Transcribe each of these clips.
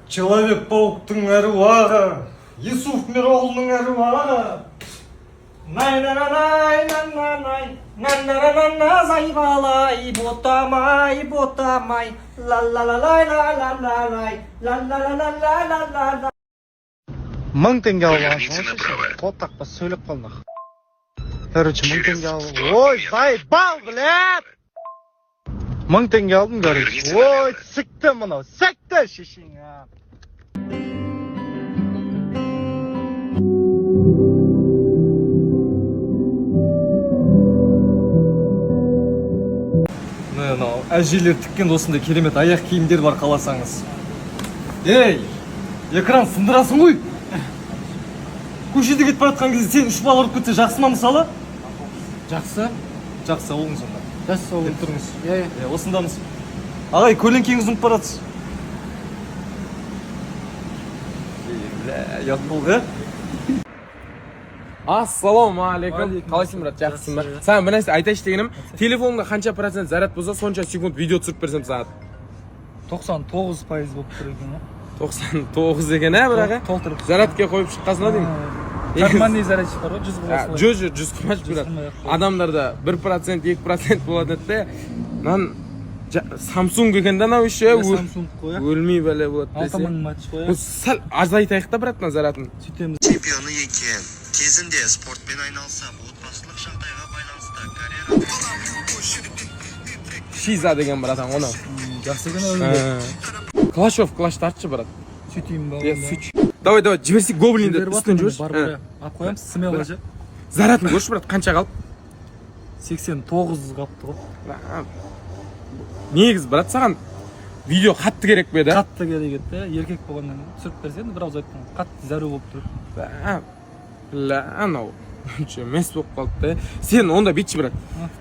Человек-пауктың әруағы, Юсуф Мироғлының әруағы. Най-на-на-най, зайбалай, ботамай, ла-ла-ла-лай, ла-ла-ла-ла-ла-ла-ла. 1000 теңге алып код тақпас сөйлеп қалдық. Короче, 1000 теңге алып. Ой, заебал, блядь! 1000 теңге алдым, короче. Ой, сікті мынау, сікті шешеңа. Әжелер тіккен осындай керемет аяқ киімдер бар қаласаңыз. Ей, экран сындырасың ғой. Көшеде кетіп баратқан кезде сен 3 бал ұрып кетсе жақсы ма мысалы? Жақсы. Жақсы, олыңыз онда. Жақсы олыңыз. Деп тұрыңыз. Осындамыз. Ағай, көлеңкеңіз ұмып баратсыз. Ұят болды. Ассалаумағалейкум. Қалайсың, брат? Жақсың ба? Саған бір нәрсе айтайыншы дегенім, телефонға қанша процент заряд болса, сонша секунд видео түсіріп берсем сағат. 99% болып тұр екен, а? 99 екен, ә, бірақ? Толтырып. Зарядке қойып шыққасына деймін. Карманный зарядчик бар ғой, 100 боласың. 100 қымаш, брат. Адамдарда 1%, 2% болады де. Нан Samsung екен да, нау еще өлмей бәле болады десе. 6000 матч қоя. Сәл азайтайық та, брат, зарядын. Сөйтеміз. Чемпионы екен. Кезінде спортпен айналса, отбасылық жағдайға байланысты карьера. Шиза деген братан, оны. Жақсы екен өлмей. Клаш тартшы, брат. Сөйтейін ба? Давай, жіберсек гоблинді үстінен жіберші. Алып қоямыз, смело же. Зарядын көрші, брат, қанша қалып? 89 қалыпты ғой. Негіз, брат, саған видео қатты керек бе, да? Қатты керек еді, еркек болғаннан түсіріп берсең, бір ауыз айттым. Қатты зәру болып тұр. Анау емес болып қалды. Сен онда бетші, брат.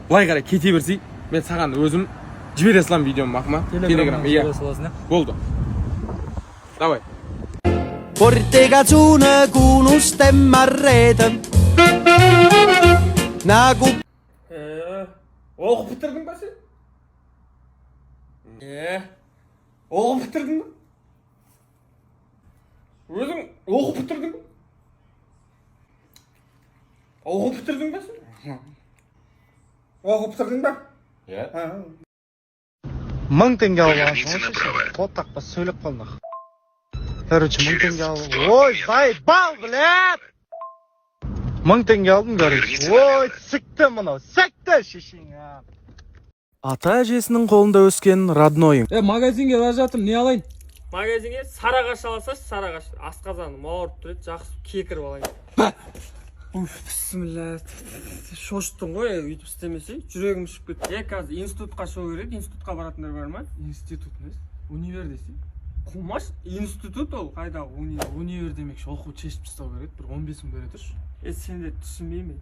Былай қарай кете берсей, мен саған өзім жібере салам видеом бақыма. Телеграм, иә. Болды. Давай. Portigatsune kuunusten märreedem nagu Оқып бітірдің ба сен? Оқып бітірдің ба? Өзің оқып бітірдің ба? Оқып бітірдің ба сен? Оқып бітірдің ба? 1000 теңге алып код тақпас сөйлеп қалдық. Короче, 1000 теңге алып. Ой, заебал, блядь! 1000 теңге алдым, короче. Ой, сікті мынау, сікті шешеңа. ата әжесінің қолында өскен родной. Магазинге бара жатырмын, не алайын? Магазинге сарағаш аласаш, сарағаш. Асқазаным ауырып тұрады, жақсы кекіріп алайын. Бісміллә. Шошыттың ғой, өйтіп істемесе, жүрегім ұшып кетті. Қазір институтқа шығу керек, институтқа баратындар бар ма? Институт емес, универ десе. Қумаш, институт ол, қайдағы универ? Универ демекші, оқу шешіп тастау керек, бір 15 мың бере тұршы. Сен де түсінбеймін.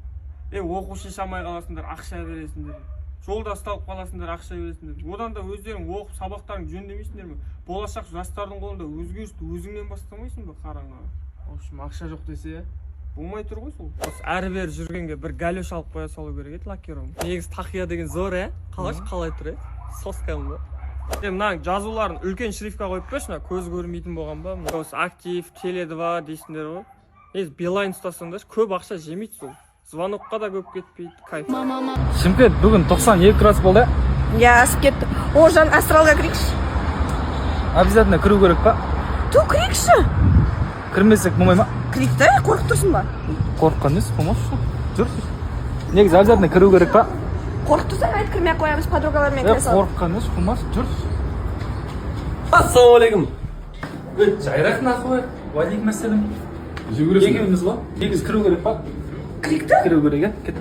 Оқу шеше алмай қаласыңдар, ақша бересіңдер. Жолда ұсталып қаласыңдар, ақша бересіңдер. Одан да өздерің оқып, сабақтарың жөндемейсіңдер ме? Болашақ жастардың қолында өзгерісті өзіңнен бастамайсың ба, қараңға? В общем, ақша жоқ десе, болмай тұр ғой сол. Әрі-бері жүргенге бір галеш алып қоя салу керек еді, лакером. Негіз тақия деген зор, қалай тұр, соскам ба? Мына жазуларын үлкен шрифтқа қойып берші, көз көрмейтін болған ба? Осы актив, Теле2 дейсіңдер ғой. Билайн ұстасаңдар, көп ақша жемейді сол. Звонокқа да көп кетпейді, кайф. Шымкент бүгін 92 градус болды. Я асып кетті. Оржан, астралға кірейікші. Обязательно кіру керек па? Кірейікші. Кірмесек болмай ма? Кірейік та, қорқып тұрсың ба? Қорыққан емес, болмашы. Жүр. Негізі обязательно кіру керек па? Қорқып тұрсаң, айт кірмей қоямыз, подругалармен кіре салып. Қорыққан емес, болмашы. Жүр. Ассалаумағалейкум. Жайрақ нахуй. Уалейкум ассалам. Жүгіресің. Екеуміз ғой. Негізі кіру керек па? Кірейік та? Кіру керек, кет.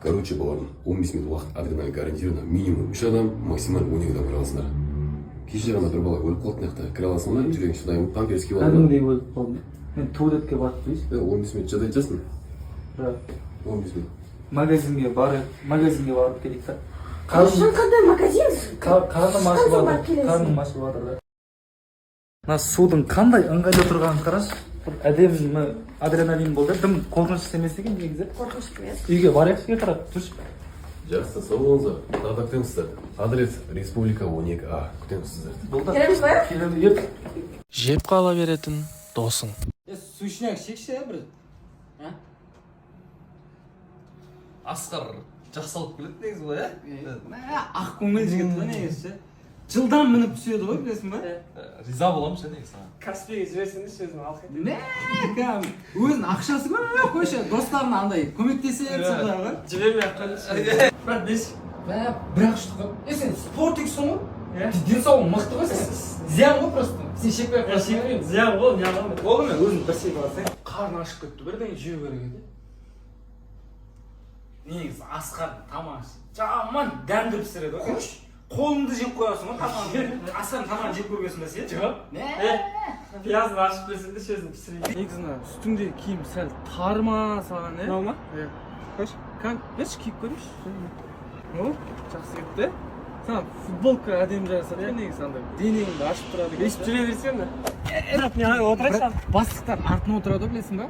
Короче, баларым, 15 минут уақыт адреналин гарантировано, минимум 3 адам, максимал 12 адам кіре аласыңдар. Кеше ғана бір бала өліп қалды мына кіре аласың ба? Жүрегің шыдаймын, памперс киіп алдым. Кәдімгідей өліп қалдым. Мен туалетке барып дейсің. 15 минут жадайып жатсың. 15 минут. Магазинге барып келейік та. Оржан, қандай магазин? Қарным ашып жатыр да. Мына судың қандай ыңғайлы тұрғанын қарашы. Әдемі адреналин болды. Дым қорқынышты емес екен негізі. Қорқынышты емес. Үйге барайықшы қарап тұршы. Жақсы, сау болыңыздар. Тағы күтеміз сіздерді. Адрес Республика 12А. Күтеміз сіздерді. Келеміз ба? Келеміз. жеп қала беретін досың. Сущняк шекші бір. Асқар жақсалып келеді негізі ғой, ақ көңіл жігіт ғой негізі. Жылдан мініп түседі ғой, білесің ба? Риза боламын ше негізі. Каспиге жіберсеңізші өзім алып кетемін. Өзінің ақшасы көп қойшы, достарына андай көмектеседі сондай ғой. Жібермей-ақ қойыңызшы. Брат, деші. Бірақ шықты. Сен спортиксің ғой? Денсаулығың мықты ғой сен. Зиян ғой просто. Сен шекпей ақ қойсың. Шекпеймін, зиян ғой, не аламын. Болды ма? Өзің бір шек алсаң. Қарны ашып кетті, бірден жеу керек еді. Негізі Асқардың тамағы жаман дәмді пісіреді ғой. Қош, қолыңды жеп қоясың ғой тамағын. Асқардың тамағын жеп көргенсің бе сен? Жоқ. Пиязын ашып берсең де сөзін пісірейін. Негізі үстіңдегі киім сәл тар ма саған, Мынау ма? Қош, берші киіп көрейінші. Жақсы кетті. Саған футболка әдемі жарасады, негізі андай денеңді ашып тұрады. Ешіп жүре берсем де. Брат, не отырайсың? Бастықтар артына отырады, білесің ба?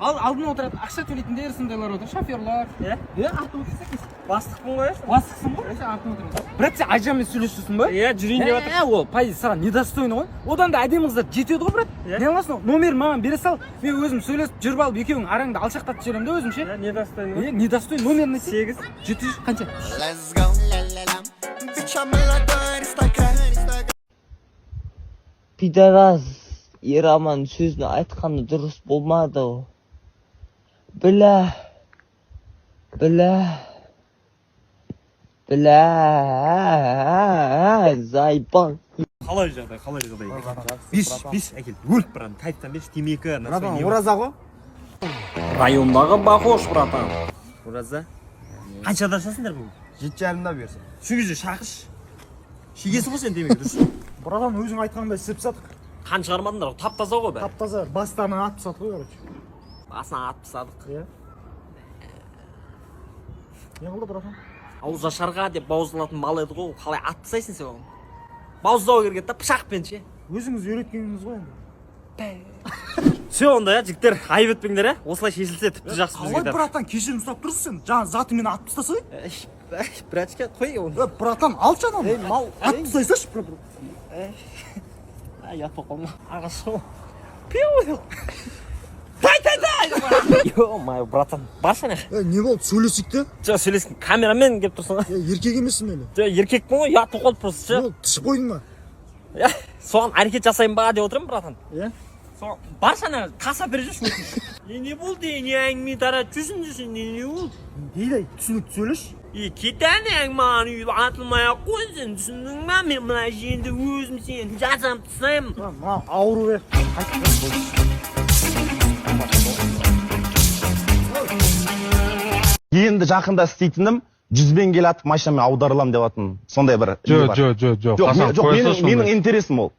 Ал алдына отырады, ақша төлейтіндер сондайлар отыр, шоферлар. Артына отырсың. Бастықпын ғой? Бастықсың ғой? Артына отырасың. Брат, сен айжанмен сөйлесесің ба? Жүрейін деп отыр. Ол пайыз саған недостойны ғой. Одан да әдемі қыздар жетеді ғой, брат. Не аласың? Номерін маған бере сал. Мен өзім сөйлесіп жүріп алып екеуің араңды алшақтатып жіберемін да өзім ше. Недостойны ғой? Недостойны номерін айтсай. 8. 700 қанша? Пидорас Ераман сөзін айтқаны дұрыс болмады. Біля зайбан. Қалай жағдай? Бес, әкел. Өліп братан, қайттан берші, темекі. Братан, ораза ғой? Райондағы бақош, братан. Ораза? Қаншада ашасыңдар бұл? 7,5-да берсін. Şu кезде шақыш. Шегесі ғой сен темекі, дұрыс. Братан, өзің айтқандай сіп сатық. Қан шығармадыңдар, тап-таза ғой бәрі. Тап-таза, бастарынан атып сатық қой, короче. Басынан атып садық. Не қылды, братан? Ауыз ашарға деп бауыздалатын мал еді ғой, қалай атып тастайсың сен оны? Бауыздауға келген да пышақпен ше. Өзіңіз үйреткеніңіз ғой енді. Все онда, жігіттер, айып етпеңдер, осылай шешілсе тіпті жақсы бізге Қалай, братан, кешірім сұрап тұрсың сен? Жаңа затымен атып тастасай? Братчика, қой оны. Братан, алшы ананы. Мал, Атып тастайсайшы, братан. Ят боқалма. Ағашы. Пиу. Тай. Ё-май, братан, баршы не? Не болды, сөйлесік те? Жоқ, сөйлесін, камерамен келіп тұрсың ғой. Еркек емессің мені. Жоқ, еркекпін ғой, ұят боқалып просто ше. Тішіп қойдың ба? Соған әрекет жасайын ба деп отырмын, братан. Соған Баршы ана, таса бере жүрші өтініш. Не болды, не әңгіме тарап жүрсің, не болды? Дейді, түсінікті сөйлеш. Кетәне әңгімаған үйіп атылмай-ақ қойсын, түсіндің ба? Мен мына жерді өзім сен жазам тысайым. Мына ауру бе. Енді жақында істейтінім 100 келатып машинамен аударылам деп атын. Сондай бір. Жоқ. Жоқ, менің интересім ол.